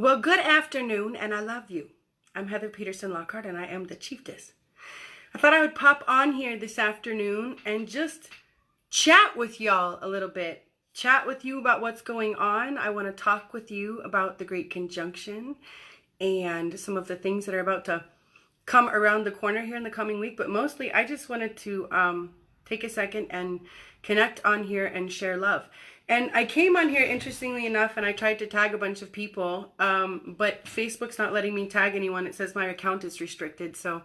Well, good afternoon, and I love you. I'm Heather Peterson Lockhart, and I am the Chieftess. I thought I would pop on here this afternoon and just chat with y'all a little bit. Chat with you about what's going on. I want to talk with you about the Great Conjunction and some of the things that are about to come around the corner here in the coming week. But mostly, I just wanted to take a second and connect on here and share love. And I came on here, interestingly enough, and I tried to tag a bunch of people, but Facebook's not letting me tag anyone. It says my account is restricted, so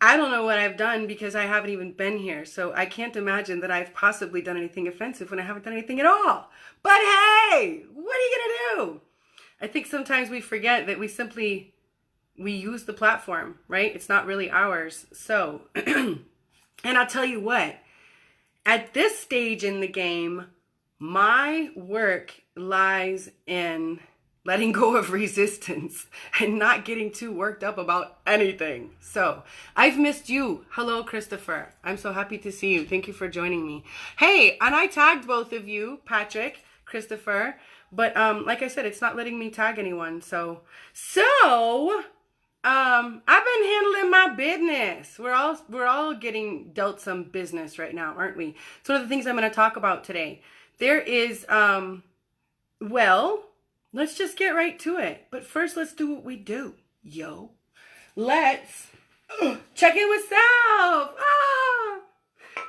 I don't know what I've done because I haven't even been here. So I can't imagine that I've possibly done anything offensive when I haven't done anything at all. But hey, what are you gonna do? I think sometimes we forget that we use the platform, right? It's not really ours. So, and I'll tell you what, at this stage in the game, my work lies in letting go of resistance and not getting too worked up about anything. So I've missed you. Hello, Christopher. I'm so happy to see you. Thank you for joining me. Hey, and I tagged both of you, Patrick, Christopher, but like I said, it's not letting me tag anyone. So I've been handling my business. We're all getting dealt some business right now, aren't we? It's one of the things I'm going to talk about today. There is, well, let's just get right to it. But first, let's do what we do, yo. Let's check in with self.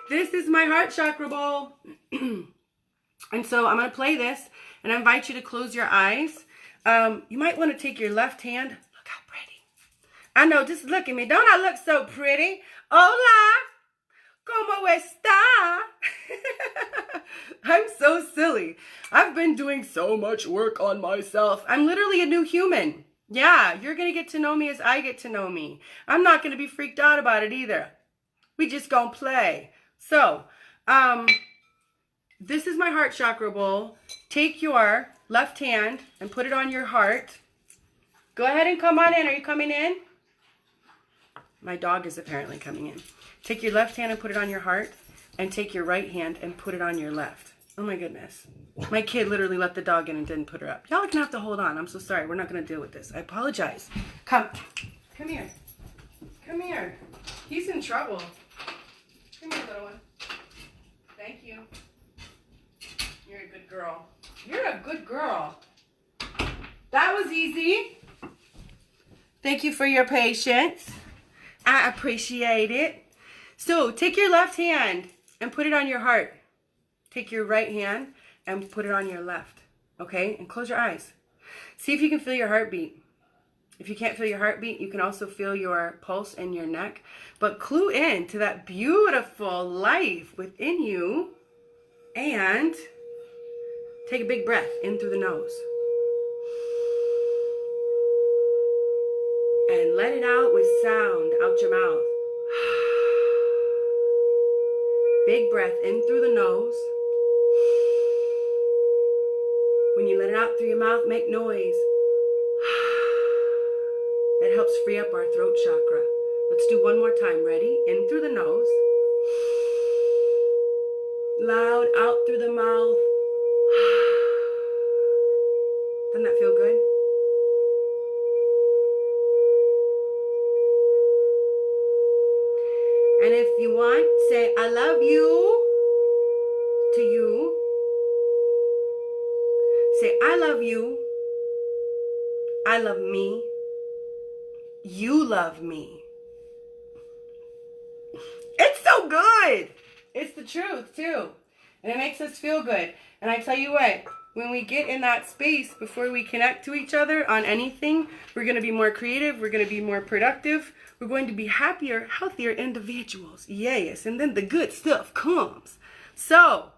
This is my heart chakra bowl. And so I'm going to play this, and I invite you to close your eyes. You might want to take your left hand. Look how pretty. I know, just look at me. Don't I look so pretty? Hola. ¿Cómo está? I'm so silly. I've been doing so much work on myself. I'm literally a new human. Yeah, you're going to get to know me as I get to know me. I'm not going to be freaked out about it either. We just going to play. So, this is my heart chakra bowl. Take your left hand and put it on your heart. Go ahead and come on in. Are you coming in? My dog is apparently coming in. Take your left hand and put it on your heart, and take your right hand and put it on your left. Oh my goodness. My kid literally let the dog in and didn't put her up. Y'all are gonna have to hold on. I'm so sorry. We're not gonna deal with this. I apologize. Come here. Come here. He's in trouble. Come here, little one. Thank you. You're a good girl. You're a good girl. That was easy. Thank you for your patience. I appreciate it. So take your left hand and put it on your heart. Take your right hand and put it on your left. Okay? And close your eyes. See if you can feel your heartbeat. If you can't feel your heartbeat, you can also feel your pulse in your neck. But clue in to that beautiful life within you. And take a big breath in through the nose. And let it out with sound out your mouth. Big breath in through the nose. When you let it out through your mouth, make noise. That helps free up our throat chakra. Let's do one more time. Ready? In through the nose. Loud out through the mouth. Doesn't that feel good? And if you want, say, I love you to you. Say, I love you. I love me. You love me. It's so good. It's the truth, too. And it makes us feel good. And I tell you what, when we get in that space before we connect to each other on anything, we're going to be more creative. We're going to be more productive. We're going to be happier, healthier individuals. Yes. And then the good stuff comes. So,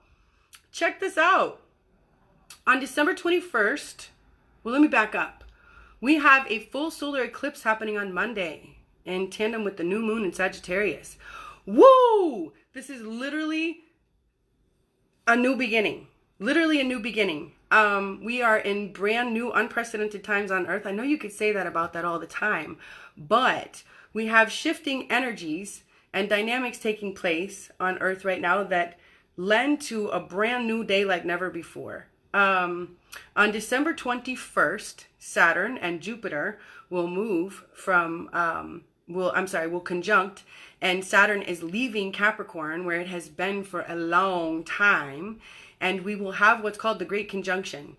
check this out. On December 21st, well, let me back up. We have a full solar eclipse happening on Monday in tandem with the new moon in Sagittarius. Woo! This is literally a new beginning. Literally a new beginning. We are in brand new, unprecedented times on Earth. I know you could say that about that all the time, but we have shifting energies and dynamics taking place on Earth right now that lend to a brand new day like never before. On December 21st, Saturn and Jupiter will move from, will conjunct, and Saturn is leaving Capricorn, where it has been for a long time, and we will have what's called the Great Conjunction,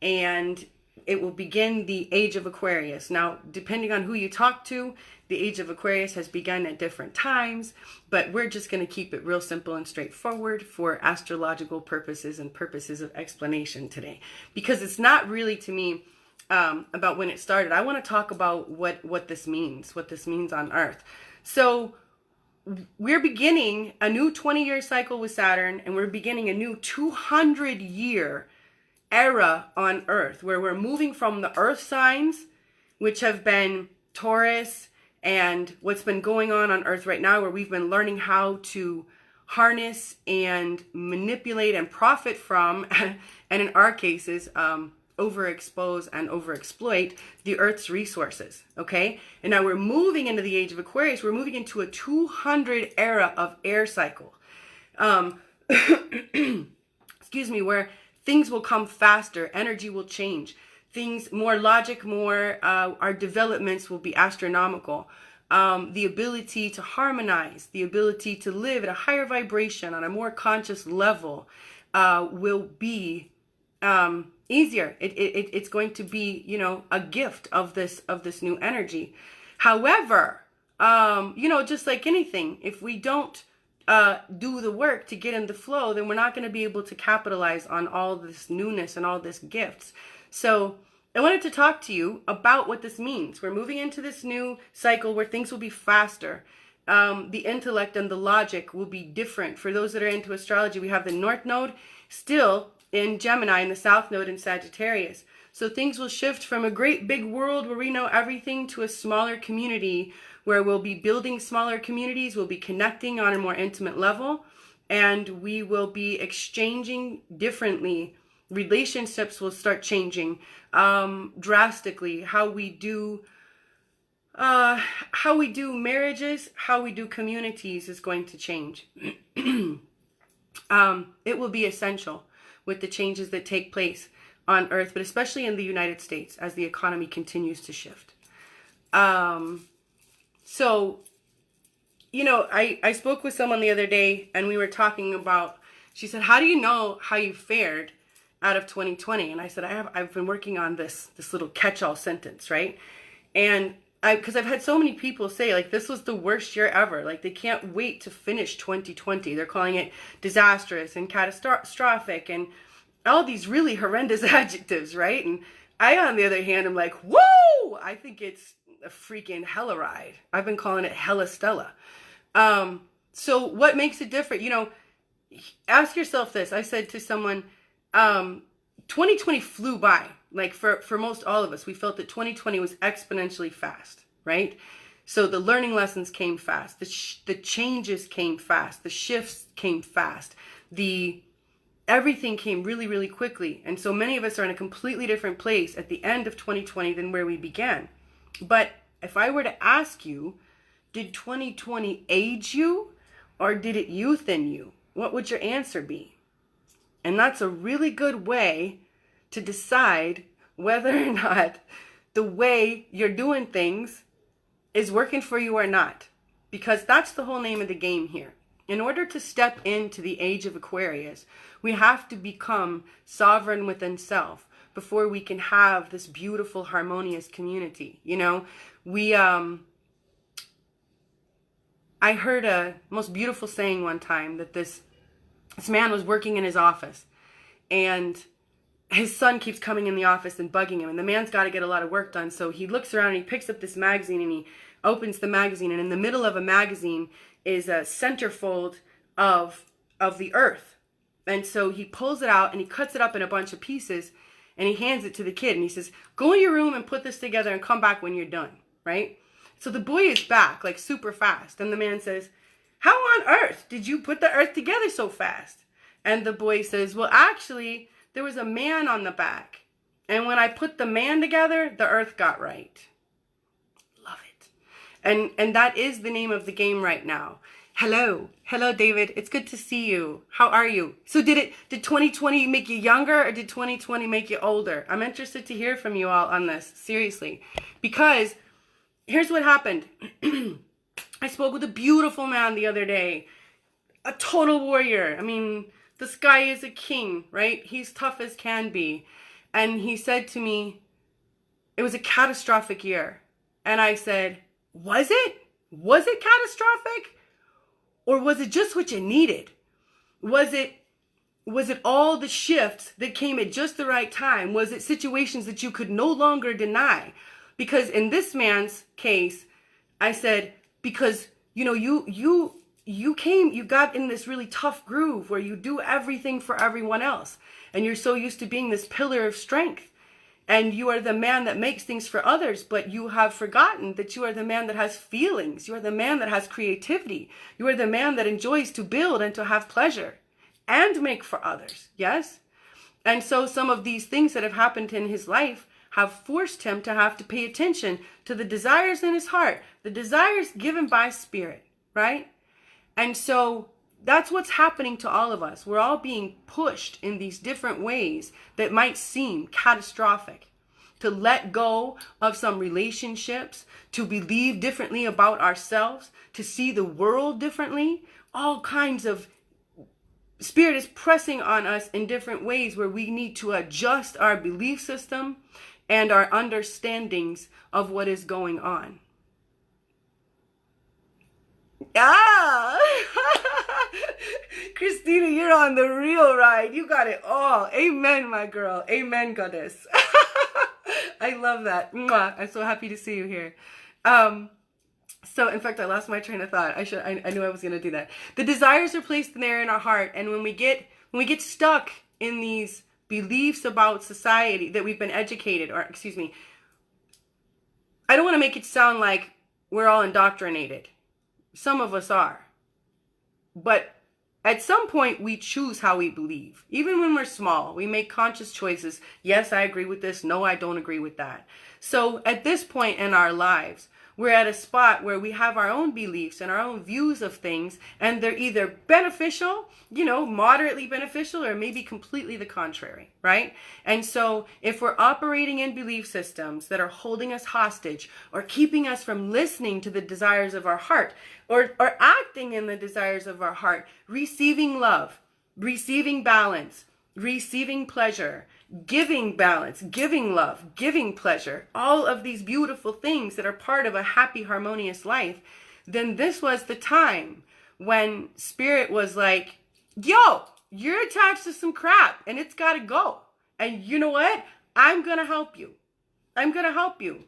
and it will begin the Age of Aquarius. Now, depending on who you talk to, the Age of Aquarius has begun at different times, but we're just going to keep it real simple and straightforward for astrological purposes and purposes of explanation today, because it's not really, to me, about when it started. I want to talk about what this means on Earth. So we're beginning a new 20-year cycle with Saturn, and we're beginning a new 200-year era on Earth, where we're moving from the Earth signs, which have been Taurus, and what's been going on Earth right now, where we've been learning how to harness and manipulate and profit from, and in our cases, overexpose and overexploit the Earth's resources, okay? And now we're moving into the Age of Aquarius. We're moving into a 200 era of air cycle. Excuse me, where things will come faster, energy will change, things, more logic, more, our developments will be astronomical. The ability to harmonize, the ability to live at a higher vibration on a more conscious level will be easier. It's going to be, you know, a gift of this new energy. However, you know, just like anything, if we don't do the work to get in the flow, then we're not going to be able to capitalize on all this newness and all this gifts. So I wanted to talk to you about what this means. We're moving into this new cycle where things will be faster. The intellect and the logic will be different. For those that are into astrology, we have the North Node still in Gemini and the South Node in Sagittarius. So things will shift from a great big world where we know everything to a smaller community, where we'll be building smaller communities, we'll be connecting on a more intimate level, and we will be exchanging differently. Relationships will start changing drastically. How we do marriages, how we do communities is going to change. It will be essential with the changes that take place on Earth, but especially in the United States as the economy continues to shift. So, you know, I spoke with someone the other day, and we were talking about, she said, how do you know how you fared out of 2020? And I said, I've been working on this little catch-all sentence, right? And because I've had so many people say, like, this was the worst year ever. Like, they can't wait to finish 2020. They're calling it disastrous and catastrophic and all these really horrendous adjectives, right? And I, on the other hand, am like, whoa! I think it's a freaking hella ride. I've been calling it hella Stella. So what makes it different? You know, ask yourself this. I said to someone, 2020 flew by. Like for most all of us, we felt that 2020 was exponentially fast, right? So the learning lessons came fast. The changes came fast. The shifts came fast. Everything came really, really quickly. And so many of us are in a completely different place at the end of 2020 than where we began. But if I were to ask you, did 2020 age you or did it youthen you? What would your answer be? And that's a really good way to decide whether or not the way you're doing things is working for you or not. Because that's the whole name of the game here. In order to step into the Age of Aquarius, we have to become sovereign within self before we can have this beautiful, harmonious community. You know, I heard a most beautiful saying one time that this man was working in his office, and his son keeps coming in the office and bugging him, and the man's got to get a lot of work done. So he looks around and he picks up this magazine and he opens the magazine, and in the middle of a magazine is a centerfold of the earth. And so he pulls it out and he cuts it up in a bunch of pieces and he hands it to the kid and he says, go in your room and put this together and come back when you're done, right? So the boy is back like super fast, and the man says, how on earth did you put the earth together so fast? And the boy says, well, actually, there was a man on the back, and when I put the man together, the earth got right. Love it. And that is the name of the game right now. Hello. Hello, David. It's good to see you. How are you? So did 2020 make you younger or did 2020 make you older? I'm interested to hear from you all on this, seriously. Because here's what happened. I spoke with a beautiful man the other day. A total warrior. I mean, this guy is a king, right? He's tough as can be. And he said to me, it was a catastrophic year. And I said, was it? Was it catastrophic? Or was it just what you needed? Was it all the shifts that came at just the right time? Was it situations that you could no longer deny? Because in this man's case, I said, because, you know, you got in this really tough groove where you do everything for everyone else. And you're so used to being this pillar of strength. And you are the man that makes things for others, but you have forgotten that you are the man that has feelings. You are the man that has creativity. You are the man that enjoys to build and to have pleasure and make for others. Yes? And so some of these things that have happened in his life have forced him to have to pay attention to the desires in his heart, the desires given by spirit, right? And so that's what's happening to all of us. We're all being pushed in these different ways that might seem catastrophic. To let go of some relationships, to believe differently about ourselves, to see the world differently. All kinds of spirit is pressing on us in different ways where we need to adjust our belief system and our understandings of what is going on. Ah! Christina, you're on the real ride. You got it all. Amen, my girl. Amen, goddess. I love that. Mwah. I'm so happy to see you here. So in fact, I lost my train of thought. I knew I was going to do that. The desires are placed there in our heart. And when we get stuck in these beliefs about society that we've been educated, or excuse me, I don't want to make it sound like we're all indoctrinated. Some of us are. But at some point, we choose how we believe. Even when we're small, we make conscious choices. Yes, I agree with this. No, I don't agree with that. So at this point in our lives, we're at a spot where we have our own beliefs and our own views of things, and they're either beneficial, you know, moderately beneficial, or maybe completely the contrary, right? And so if we're operating in belief systems that are holding us hostage or keeping us from listening to the desires of our heart, or acting in the desires of our heart, receiving love, receiving balance, receiving pleasure, giving balance, giving love, giving pleasure, all of these beautiful things that are part of a happy, harmonious life, then this was the time when spirit was like, yo, you're attached to some crap and it's got to go. And you know what? I'm going to help you. I'm going to help you.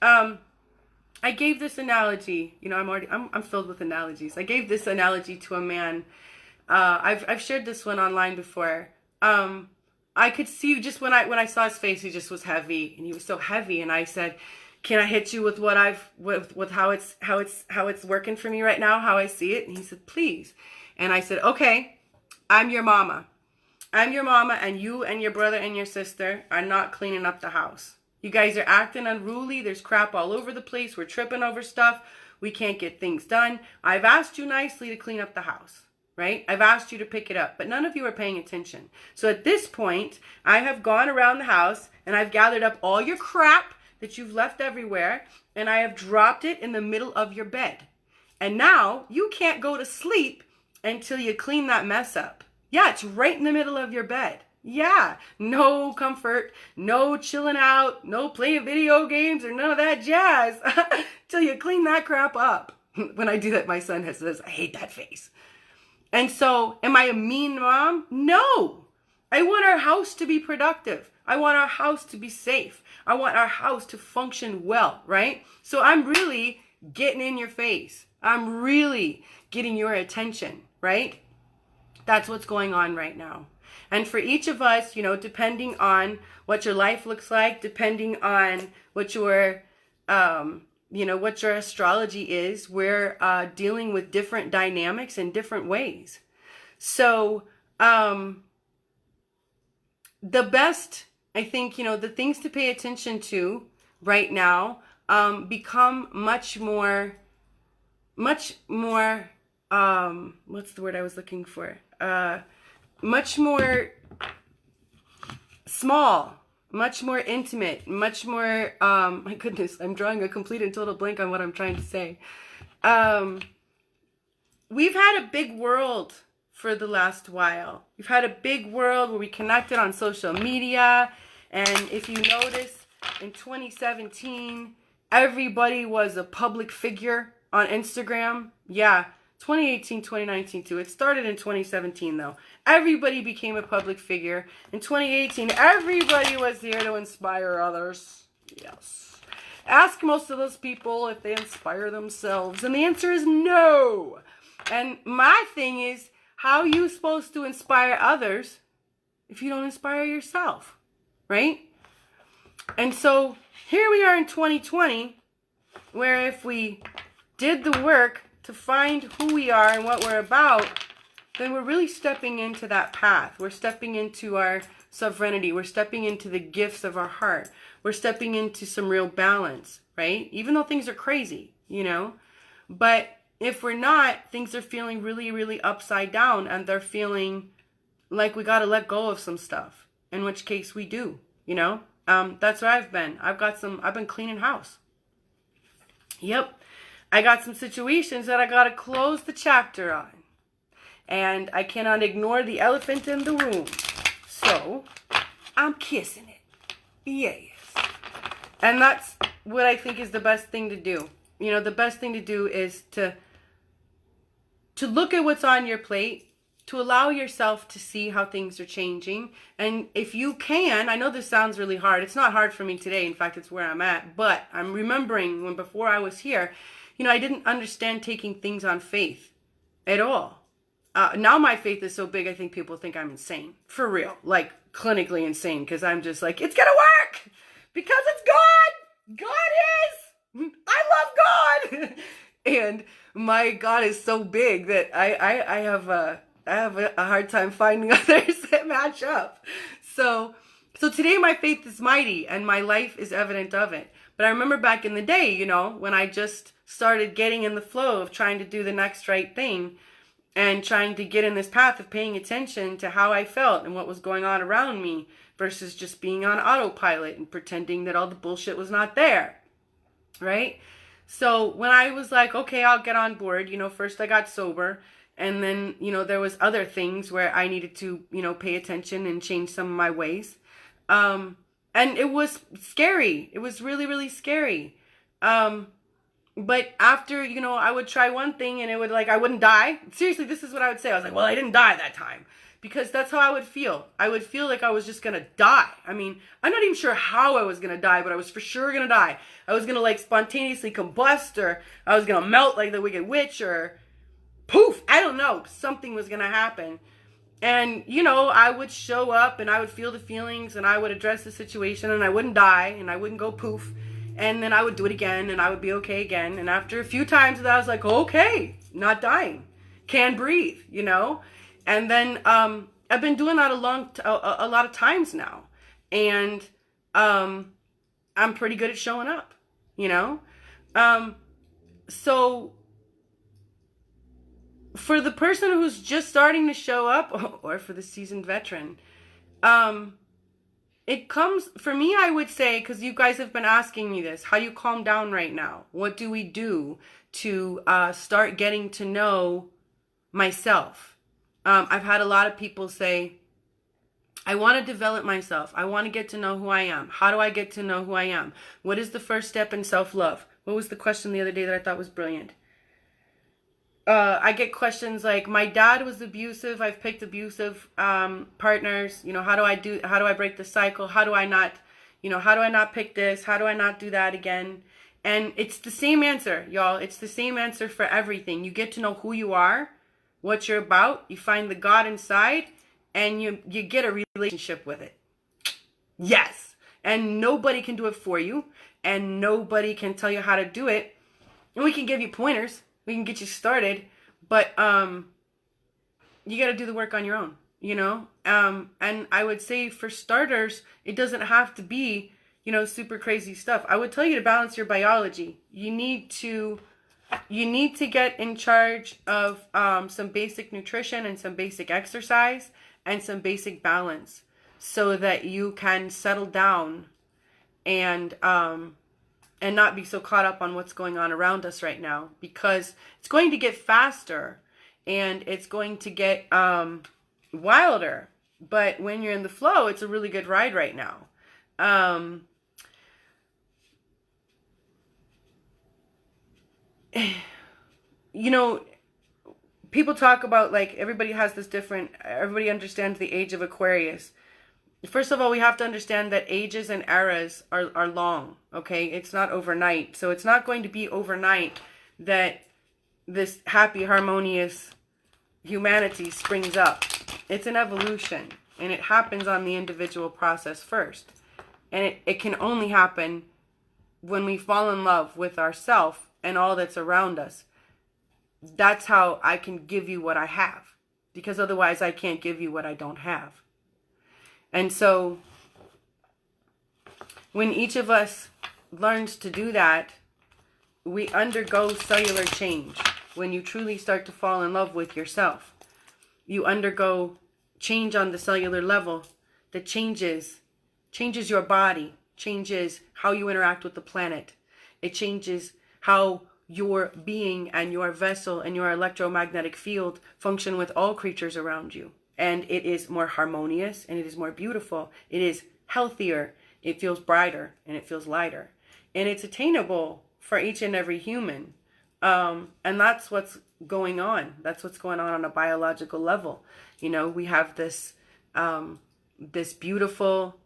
I gave this analogy, you know, I'm filled with analogies. I gave this analogy to a man. I've shared this one online before. I could see just when I saw his face, he just was heavy, and he was so heavy. And I said, "Can I hit you with what with how it's working for me right now, how I see it?" And he said, "Please." And I said, "Okay, I'm your mama. I'm your mama, and you and your brother and your sister are not cleaning up the house. You guys are acting unruly. There's crap all over the place. We're tripping over stuff. We can't get things done. I've asked you nicely to clean up the house." Right? I've asked you to pick it up, but none of you are paying attention. So at this point, I have gone around the house and I've gathered up all your crap that you've left everywhere, and I have dropped it in the middle of your bed. And now you can't go to sleep until you clean that mess up. Yeah, it's right in the middle of your bed. Yeah, no comfort, no chilling out, no playing video games or none of that jazz till you clean that crap up. When I do that, my son says, "I hate that face." And so, am I a mean mom? No. I want our house to be productive. I want our house to be safe. I want our house to function well, right? So I'm really getting in your face. I'm really getting your attention, right? That's what's going on right now. And for each of us, you know, depending on what your life looks like, depending on what your what your astrology is, we're dealing with different dynamics in different ways. So the best, I think, the things to pay attention to right now become much more what's the word I was looking for? Much more small, much more intimate, much more, my goodness, I'm drawing a complete and total blank on what I'm trying to say. We've had a big world for the last while. We've had a big world where we connected on social media. And if you notice, in 2017, everybody was a public figure on Instagram. Yeah, 2018, 2019 too. It started in 2017 though. Everybody became a public figure. In 2018, everybody was here to inspire others. Yes. Ask most of those people if they inspire themselves, and the answer is no. And my thing is, how are you supposed to inspire others if you don't inspire yourself, right? And so here we are in 2020, where if we did the work to find who we are and what we're about, then we're really stepping into that path. We're stepping into our sovereignty. We're stepping into the gifts of our heart. We're stepping into some real balance, right? Even though things are crazy, you know? But if we're not, things are feeling really, really upside down, and they're feeling like we got to let go of some stuff, in which case we do, you know? That's where I've been. I've been cleaning house. Yep. I got some situations that I got to close the chapter on. And I cannot ignore the elephant in the room. So, I'm kissing it. Yes. And that's what I think is the best thing to do. You know, the best thing to do is to look at what's on your plate, to allow yourself to see how things are changing. And if you can, I know this sounds really hard. It's not hard for me today. In fact, it's where I'm at. But I'm remembering when before I was here, you know, I didn't understand taking things on faith at all. Now my faith is so big, I think people think I'm insane. For real. Like, clinically insane. Because I'm just like, it's going to work! Because it's God! God is! I love God! And my God is so big that I have a hard time finding others that match up. So today my faith is mighty, and my life is evident of it. But I remember back in the day, you know, when I just started getting in the flow of trying to do the next right thing, and trying to get in this path of paying attention to how I felt and what was going on around me, versus just being on autopilot and pretending that all the bullshit was not there, right? So when I was like, okay, I'll get on board, you know, first I got sober, and then, you know, there was other things where I needed to, you know, pay attention and change some of my ways. And it was scary. It was really, really scary. But after, you know, I would try one thing and it would, like, I wouldn't die. Seriously, this is what I would say. I was like, well, I didn't die that time. Because that's how I would feel. I would feel like I was just going to die. I mean, I'm not even sure how I was going to die, but I was for sure going to die. I was going to, like, spontaneously combust, or I was going to melt like the Wicked Witch, or poof, I don't know. Something was going to happen. And, you know, I would show up and I would feel the feelings and I would address the situation and I wouldn't die and I wouldn't go poof. And then I would do it again and I would be okay again. And after a few times I was like, okay, not dying. Can breathe, you know? And then I've been doing that a lot of times now. And I'm pretty good at showing up, you know? So for the person who's just starting to show up, or for the seasoned veteran, it comes, for me, I would say, because you guys have been asking me this, how you calm down right now? What do we do to start getting to know myself? I've had a lot of people say, I want to develop myself. I want to get to know who I am. How do I get to know who I am? What is the first step in self-love? What was the question the other day that I thought was brilliant? I get questions like, my dad was abusive. I've picked abusive partners. You know, how do I break the cycle? How do I not pick this? How do I not do that again? And it's the same answer, y'all. It's the same answer for everything. You get to know who you are, what you're about. You find the God inside, and you get a relationship with it. Yes. And nobody can do it for you, and nobody can tell you how to do it. And we can give you pointers. We can get you started, but you got to do the work on your own, you know? And I would say for starters, it doesn't have to be, you know, super crazy stuff. I would tell you to balance your biology. You need to you need to get in charge of some basic nutrition and some basic exercise and some basic balance so that you can settle down and not be so caught up on what's going on around us right now, because it's going to get faster and it's going to get wilder. But when you're in the flow, it's a really good ride right now. You know, people talk about, like, everybody has this different, everybody understands the age of Aquarius. First of all, we have to understand that ages and eras are long, okay? It's not overnight. So it's not going to be overnight that this happy, harmonious humanity springs up. It's an evolution, and it happens on the individual process first. And it can only happen when we fall in love with ourselves and all that's around us. That's how I can give you what I have, because otherwise I can't give you what I don't have. And so when each of us learns to do that, we undergo cellular change. When you truly start to fall in love with yourself, you undergo change on the cellular level that changes your body, changes how you interact with the planet. It changes how your being and your vessel and your electromagnetic field function with all creatures around you. And it is more harmonious, and it is more beautiful. It is healthier. It feels brighter, and it feels lighter. And it's attainable for each and every human. And that's what's going on. That's what's going on a biological level. You know, we have this this beautiful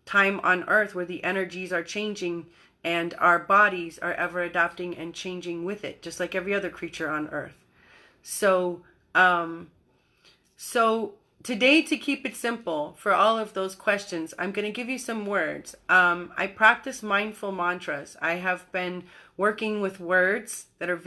time on Earth where the energies are changing and our bodies are ever adapting and changing with it, just like every other creature on Earth. So today, to keep it simple for all of those questions, I'm going to give you some words. I practice mindful mantras. I have been working with words that are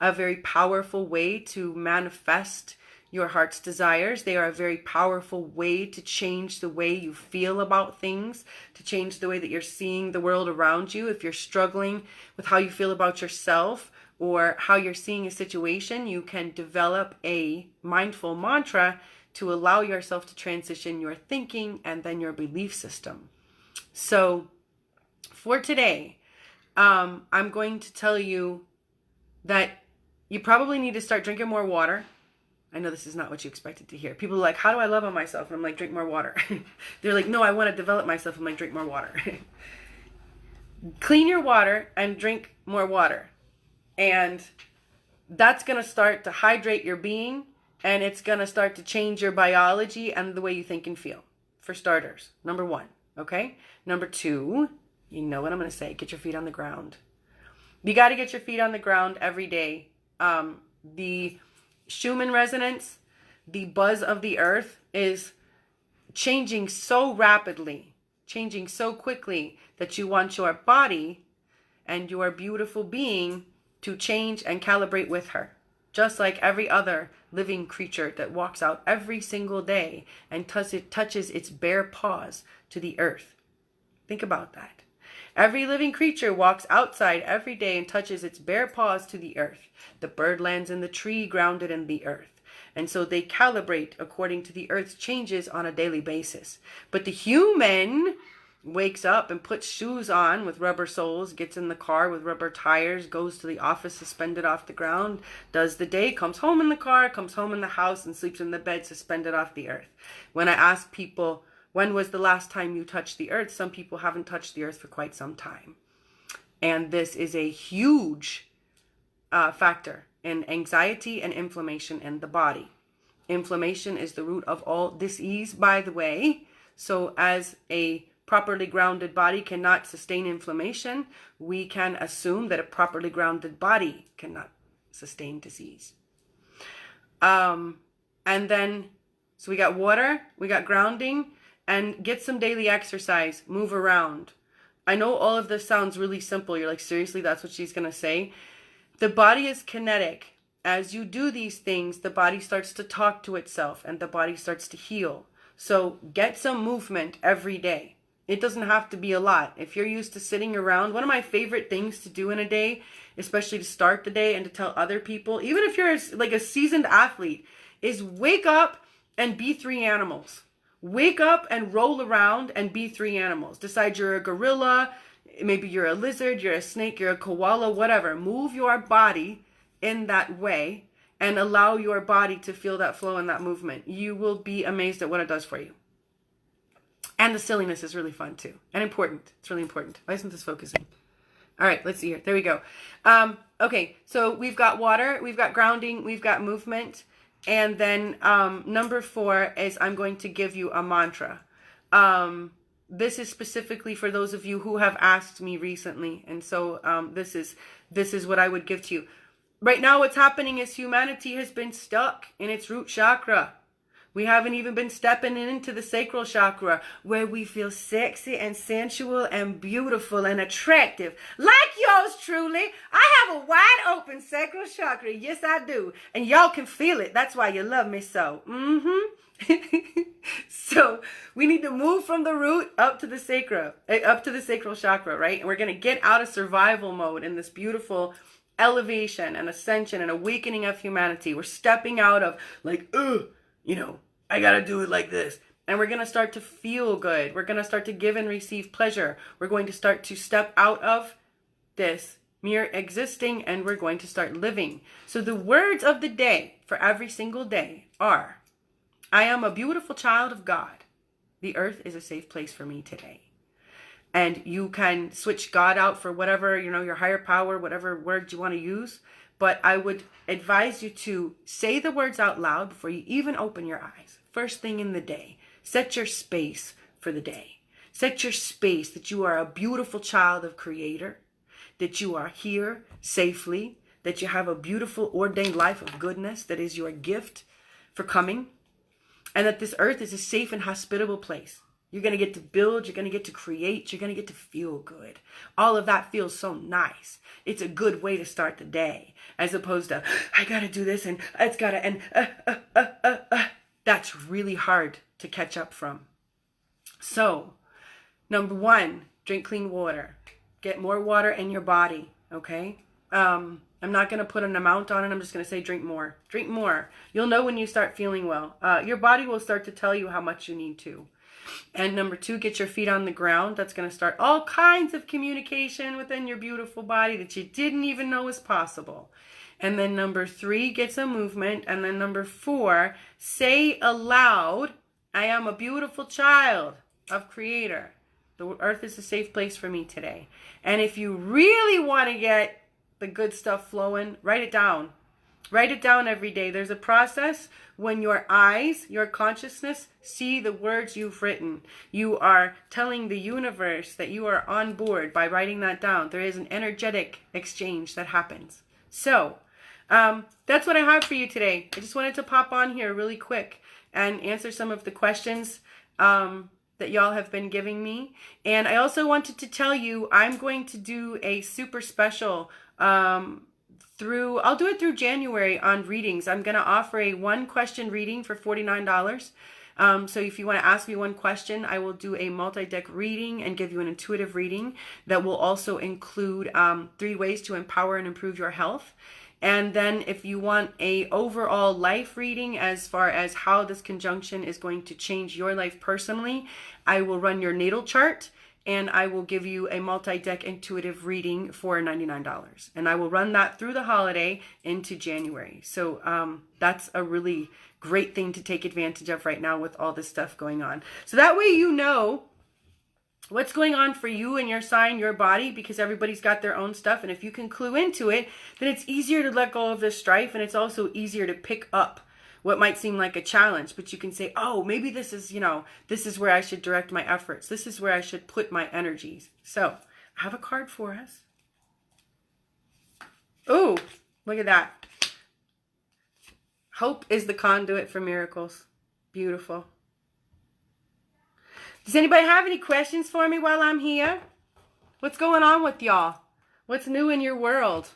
a very powerful way to manifest your heart's desires. They are a very powerful way to change the way you feel about things, to change the way that you're seeing the world around you. If you're struggling with how you feel about yourself or how you're seeing a situation, you can develop a mindful mantra to allow yourself to transition your thinking and then your belief system. So for today, I'm going to tell you that you probably need to start drinking more water. I know this is not what you expected to hear. People are like, how do I love on myself? And I'm like, drink more water. They're like, no, I want to develop myself. I'm like, drink more water. Clean your water and drink more water. And that's going to start to hydrate your being, and it's going to start to change your biology and the way you think and feel, for starters. Number one, okay? Number two, you know what I'm going to say, get your feet on the ground. You got to get your feet on the ground every day. The Schumann resonance, the buzz of the earth, is changing so rapidly, changing so quickly that you want your body and your beautiful being to change and calibrate with her. Just like every other living creature that walks out every single day and touches its bare paws to the earth. Think about that. Every living creature walks outside every day and touches its bare paws to the earth. The bird lands in the tree, grounded in the earth. And so they calibrate according to the earth's changes on a daily basis. But the human wakes up and puts shoes on with rubber soles, gets in the car with rubber tires, goes to the office suspended off the ground, does the day, comes home in the car, comes home in the house, and sleeps in the bed suspended off the earth. When I ask people, when was the last time you touched the earth? Some people haven't touched the earth for quite some time. And this is a huge factor in anxiety and inflammation in the body. Inflammation is the root of all disease, by the way. So as a properly grounded body cannot sustain inflammation, we can assume that a properly grounded body cannot sustain disease. And then, so we got water, we got grounding, and get some daily exercise, move around. I know all of this sounds really simple. You're like, seriously, that's what she's going to say? The body is kinetic. As you do these things, the body starts to talk to itself and the body starts to heal. So get some movement every day. It doesn't have to be a lot. If you're used to sitting around, one of my favorite things to do in a day, especially to start the day and to tell other people, even if you're like a seasoned athlete, is wake up and be three animals. Wake up and roll around and be three animals. Decide you're a gorilla, maybe you're a lizard, you're a snake, you're a koala, whatever. Move your body in that way and allow your body to feel that flow and that movement. You will be amazed at what it does for you. And the silliness is really fun too. And important. It's really important. Why isn't this focusing? All right, let's see here. There we go. Okay, so we've got water, we've got grounding, we've got movement. And then number 4 is I'm going to give you a mantra. This is specifically for those of you who have asked me recently. And so this is what I would give to you. Right now, what's happening is humanity has been stuck in its root chakra. We haven't even been stepping into the sacral chakra, where we feel sexy and sensual and beautiful and attractive. Like yours truly. I have a wide open sacral chakra. Yes, I do. And y'all can feel it. That's why you love me so. So we need to move from the root up to the sacral chakra, right? And we're going to get out of survival mode in this beautiful elevation and ascension and awakening of humanity. We're stepping out of like, I gotta do it like this. And we're gonna start to feel good. We're gonna start to give and receive pleasure. We're going to start to step out of this mere existing, and we're going to start living. So the words of the day for every single day are, I am a beautiful child of God. The earth is a safe place for me today. And you can switch God out for whatever, your higher power, whatever word you want to use. But I would advise you to say the words out loud before you even open your eyes. First thing in the day. Set your space for the day. Set your space that you are a beautiful child of Creator, that you are here safely, that you have a beautiful ordained life of goodness that is your gift for coming, and that this earth is a safe and hospitable place. You're going to get to build, you're going to get to create, you're going to get to feel good. All of that feels so nice. It's a good way to start the day, as opposed to, I got to do this and it's got to, and that's really hard to catch up from. So, number 1, drink clean water. Get more water in your body, okay? I'm not going to put an amount on it. I'm just going to say drink more. Drink more. You'll know when you start feeling well. Your body will start to tell you how much you need to. And number 2, get your feet on the ground. That's going to start all kinds of communication within your beautiful body that you didn't even know was possible. And then number 3, get some movement. And then number 4, say aloud, I am a beautiful child of Creator. The earth is a safe place for me today. And if you really want to get the good stuff flowing, write it down. Write it down every day. There's a process when your eyes, your consciousness, see the words you've written. You are telling the universe that you are on board by writing that down. There is an energetic exchange that happens. So, that's what I have for you today. I just wanted to pop on here really quick and answer some of the questions that y'all have been giving me. And I also wanted to tell you, I'm going to do a super special I'll do it through January on readings. I'm going to offer a 1-question reading for $49. So if you want to ask me one question, I will do a multi-deck reading and give you an intuitive reading that will also include 3 ways to empower and improve your health. And then if you want a overall life reading as far as how this conjunction is going to change your life personally, I will run your natal chart. And I will give you a multi-deck intuitive reading for $99. And I will run that through the holiday into January. So that's a really great thing to take advantage of right now with all this stuff going on. So that way you know what's going on for you and your sign, your body, because everybody's got their own stuff. And if you can clue into it, then it's easier to let go of this strife. And it's also easier to pick up what might seem like a challenge, but you can say, oh, maybe this is, this is where I should direct my efforts. This is where I should put my energies. So I have a card for us. Oh, look at that. Hope is the conduit for miracles. Beautiful. Does anybody have any questions for me while I'm here? What's going on with y'all? What's new in your world?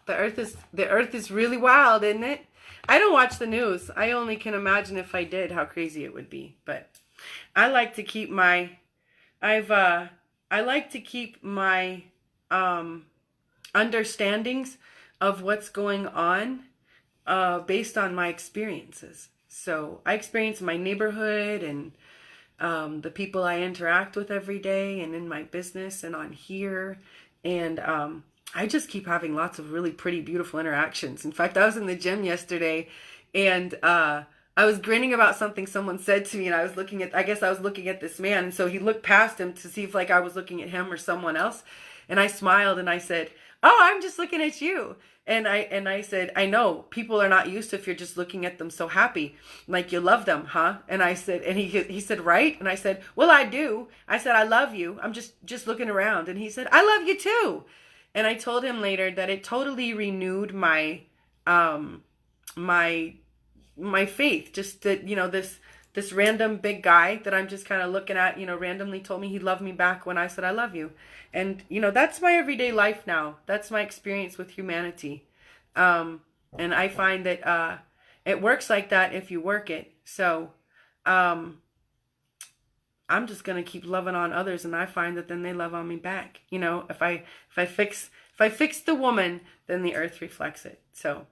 The earth is really wild, isn't it? I don't watch the news. I only can imagine if I did how crazy it would be. But I like to keep my, I like to keep my understandings of what's going on based on my experiences. So I experience my neighborhood and the people I interact with every day and in my business and on here. And I just keep having lots of really pretty, beautiful interactions. In fact, I was in the gym yesterday and I was grinning about something someone said to me, and I guess I was looking at this man. And so he looked past him to see if like I was looking at him or someone else. And I smiled and I said, "Oh, I'm just looking at you." And I said, "I know people are not used to if you're just looking at them so happy, like you love them, huh?" And I said, and he said, "Right?" And I said, "Well, I do." I said, "I love you. I'm just looking around." And he said, "I love you too." And I told him later that it totally renewed my my faith. Just that, this random big guy that I'm just kind of looking at, randomly told me he loved me back when I said I love you. And, that's my everyday life now. That's my experience with humanity. And I find that it works like that if you work it. So I'm just going to keep loving on others, and I find that then they love on me back. If I fix the woman, then the earth reflects it. So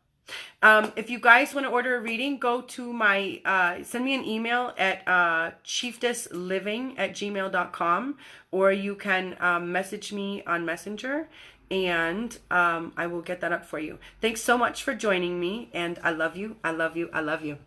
if you guys want to order a reading, go to my, send me an email at chieftessliving@gmail.com, or you can message me on Messenger, and I will get that up for you. Thanks so much for joining me, and I love you, I love you, I love you.